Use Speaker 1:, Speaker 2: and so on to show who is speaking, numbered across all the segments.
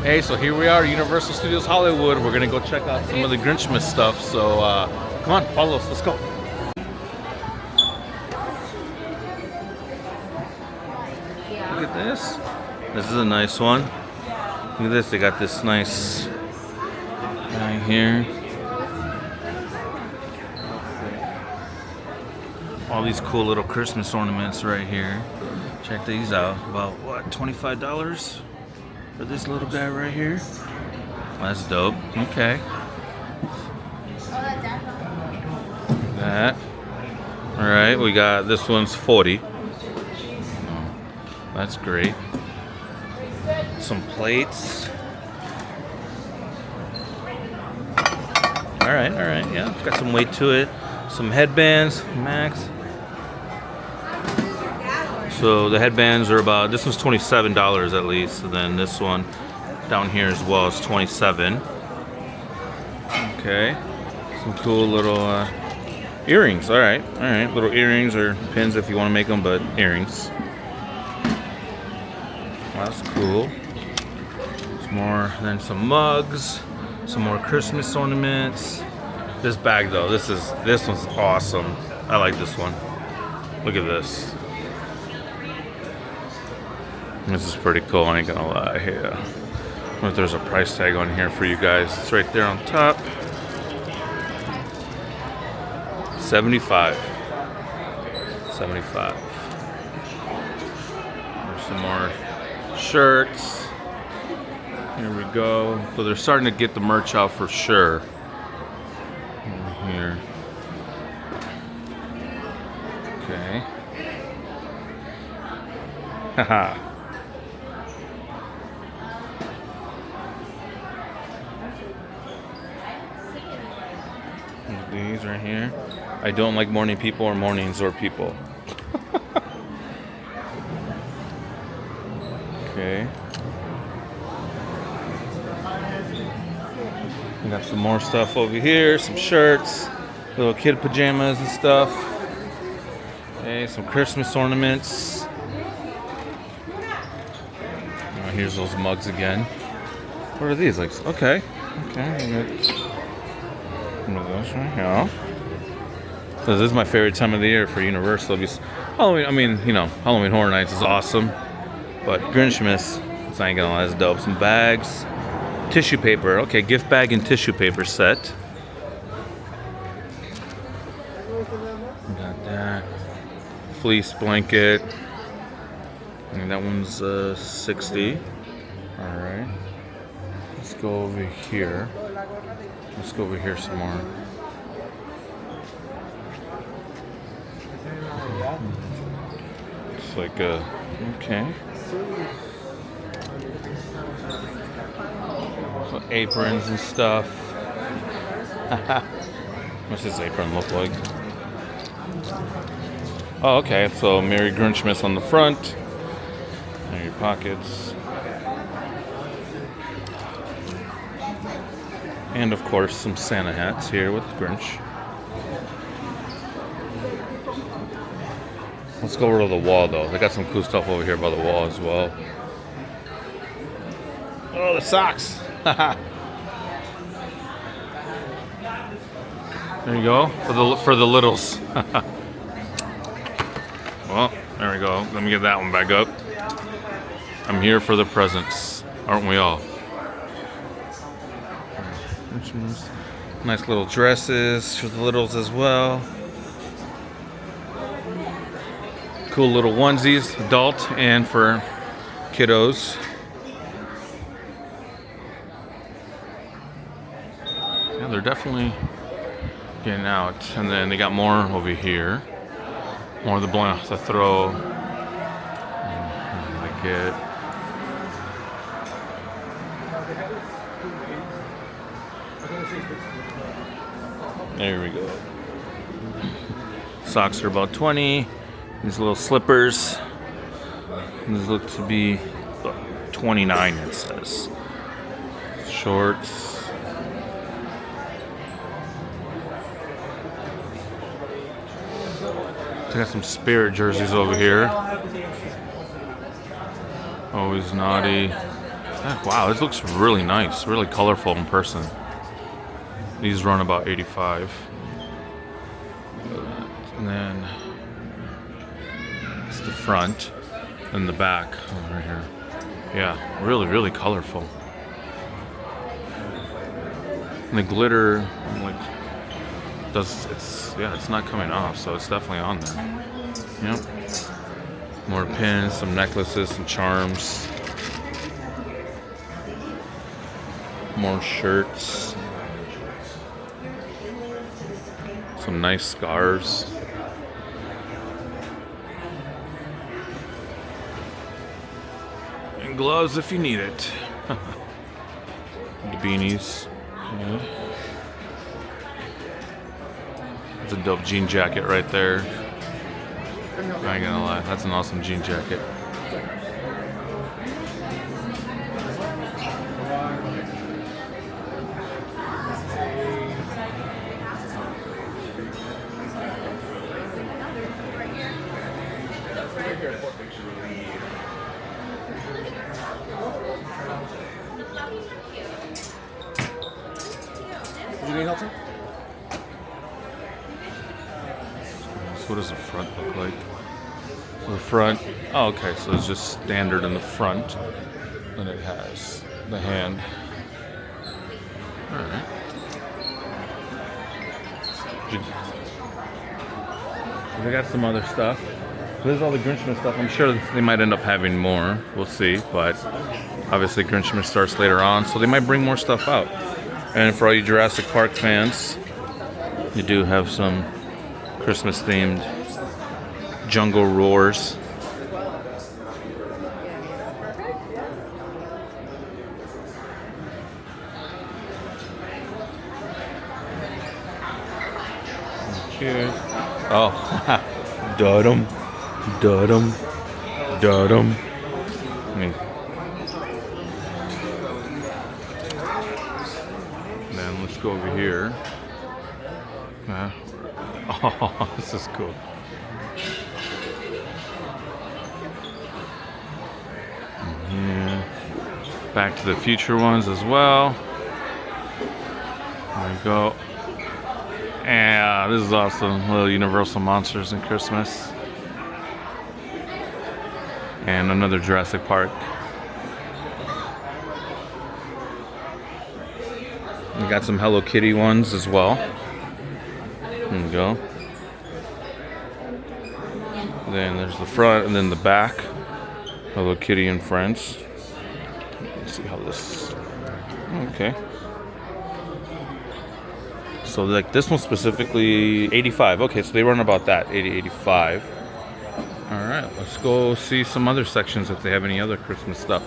Speaker 1: Hey, so here we are, Universal Studios Hollywood. We're gonna go check out some of the Grinchmas stuff. So come on, follow us. Let's go. Look at this. This is a nice one. Look at this. They got this nice guy here. All these cool little Christmas ornaments right here. Check these out. About what, $25 for this little guy right here? That's dope. Okay. That. All right, we got this one's 40. That's great. Some plates. All right, yeah. Got some weight to it. Some headbands, Max. So the headbands are about, this one's $27 at least, and then this one down here as well is 27. Okay, some cool little earrings. All right, little earrings or pins if you want to make them, but earrings. Well, that's cool. Some more, then some mugs, some more Christmas ornaments. This bag though, this one's awesome. I like this one. Look at this. This is pretty cool, I ain't gonna lie. Yeah. I wonder if there's a price tag on here for you guys. It's right there on top. $75. There's some more shirts. Here we go. So they're starting to get the merch out for sure. Over here. Okay. Haha. These right here. I don't like morning people or mornings or people. Okay. We got some more stuff over here, some shirts, little kid pajamas and stuff. Okay, some Christmas ornaments. Oh, here's those mugs again. What are these? Like, okay. One of those right here. This is my favorite time of the year for Universal. Halloween, I mean, you know, Halloween Horror Nights is awesome. But Grinchmas, it's not gonna lie, it's dope. Some bags, tissue paper. Okay, gift bag and tissue paper set. Got that. Fleece blanket. And that one's 60. Alright. Let's go over here. Let's go over here some more. It's like okay. So aprons and stuff. What's this apron look like? Oh, okay. So Merry Grinchmas on the front. There are your pockets. And of course, some Santa hats here with Grinch. Let's go over to the wall though. They got some cool stuff over here by the wall as well. Oh, the socks! There you go for the littles. Well, there we go. Let me get that one back up. I'm here for the presents, aren't we all? Nice little dresses for the littles as well. Cool little onesies, adult and for kiddos. Yeah, they're definitely getting out. And then they got more over here. More of the blank to throw. I get. There we go. Socks are about 20. These little slippers. These look to be 29, it says. Shorts. I got some Spirit jerseys over here. Always naughty. Wow, this looks really nice, really colorful in person. These run about 85. And then it's the front and the back over here. Yeah, really colorful. And the glitter, like, it's not coming off, so it's definitely on there. Yep. More pins, some necklaces, some charms. More shirts. Some nice scarves. And gloves if you need it. The beanies. Yeah. That's a dope jean jacket right there. I ain't gonna lie, that's an awesome jean jacket.
Speaker 2: Did you need help, sir?
Speaker 1: So what does the front look like? So the front, oh okay, so it's just standard in the front. And it has the hand. Alright. They got some other stuff. So there's all the Grinchmas stuff. I'm sure they might end up having more. We'll see, but obviously Grinchmas starts later on, so they might bring more stuff out. And for all you Jurassic Park fans, you do have some Christmas themed jungle roars. Cheers. Oh, dudum, dudum, dudum. Then let's go over here. Oh, this is cool. Yeah. Back to the Future ones as well. There we go. Yeah, this is awesome. Little Universal monsters in Christmas. And another Jurassic Park. We got some Hello Kitty ones as well. There we go. Then there's the front and then the back. Hello Kitty and Friends. Let's see how this... Okay. So like this one specifically 85. Okay, so they run about that, 80, 85. All right, let's go see some other sections if they have any other Christmas stuff.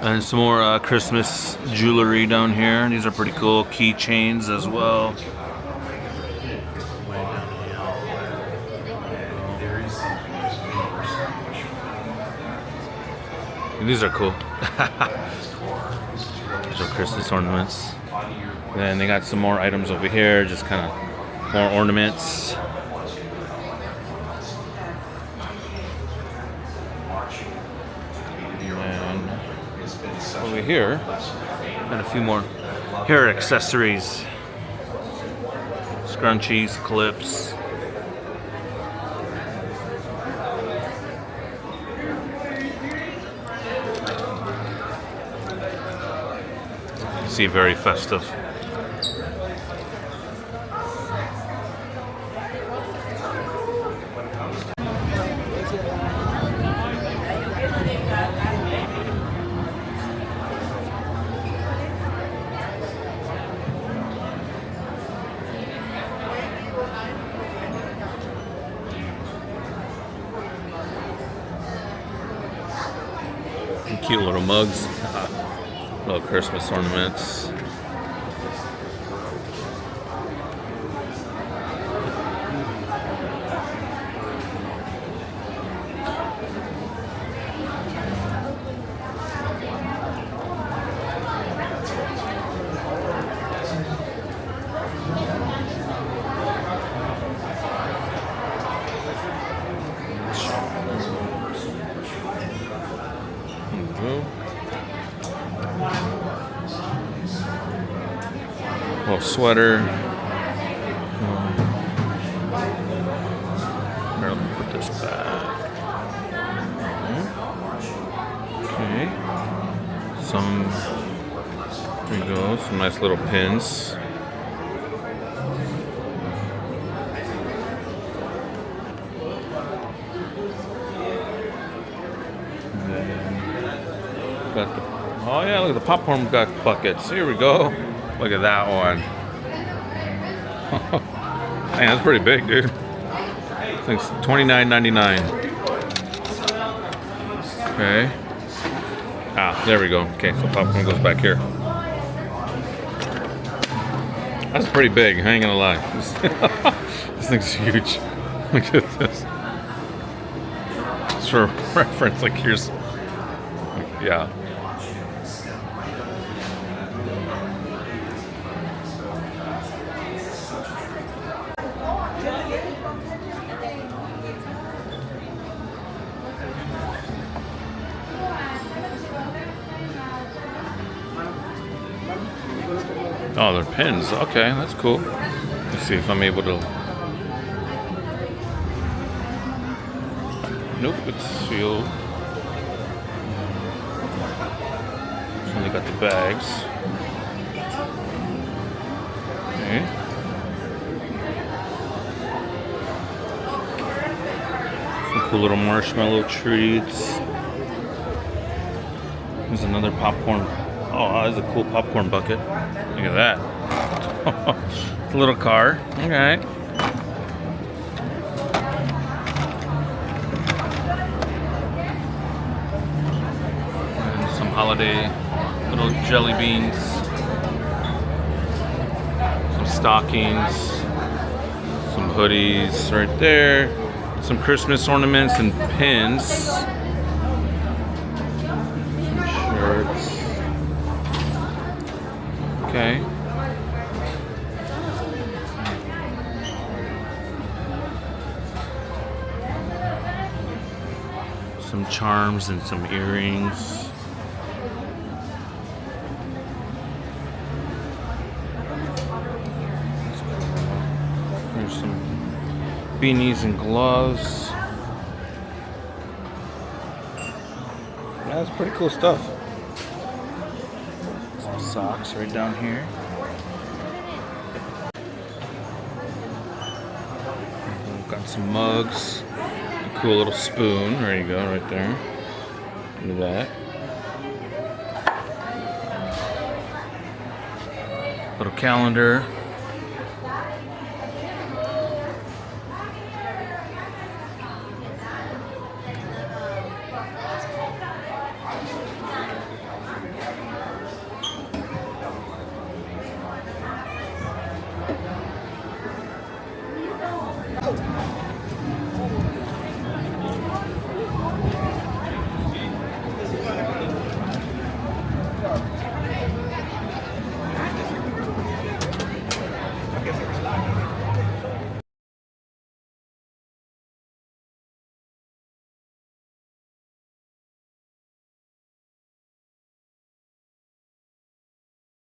Speaker 1: And some more Christmas jewelry down here. These are pretty cool. Keychains as well. These are cool. These are Christmas ornaments. Then they got some more items over here, just kind of more ornaments. And over here, got a few more hair accessories. Scrunchies, clips. See, very festive. Cute little mugs, little Christmas ornaments. Little sweater. Here, let me put this back. Okay. There you go. Some nice little pins. Got the, oh yeah, look at the popcorn buckets. Here we go. Look at that one. Man, that's pretty big, dude. I think it's $29.99. Okay. Ah, there we go. Okay, so popcorn goes back here. That's pretty big, I ain't gonna lie. This thing's huge. Look at this. Just for reference, like here's, yeah. Oh, they're pins. Okay, that's cool. Let's see if I'm able to. Nope, it's sealed. So they got the bags. Okay. Some cool little marshmallow treats. There's another popcorn. Oh, that's a cool popcorn bucket. Look at that. It's a little car. Okay. And some holiday little jelly beans. Some stockings. Some hoodies right there. Some Christmas ornaments and pins. Some shirts. Okay. Some charms and some earrings. There's some beanies and gloves. That's pretty cool stuff. Socks right down here. We've got some mugs. A cool little spoon. There you go, right there. Look at that. Little calendar.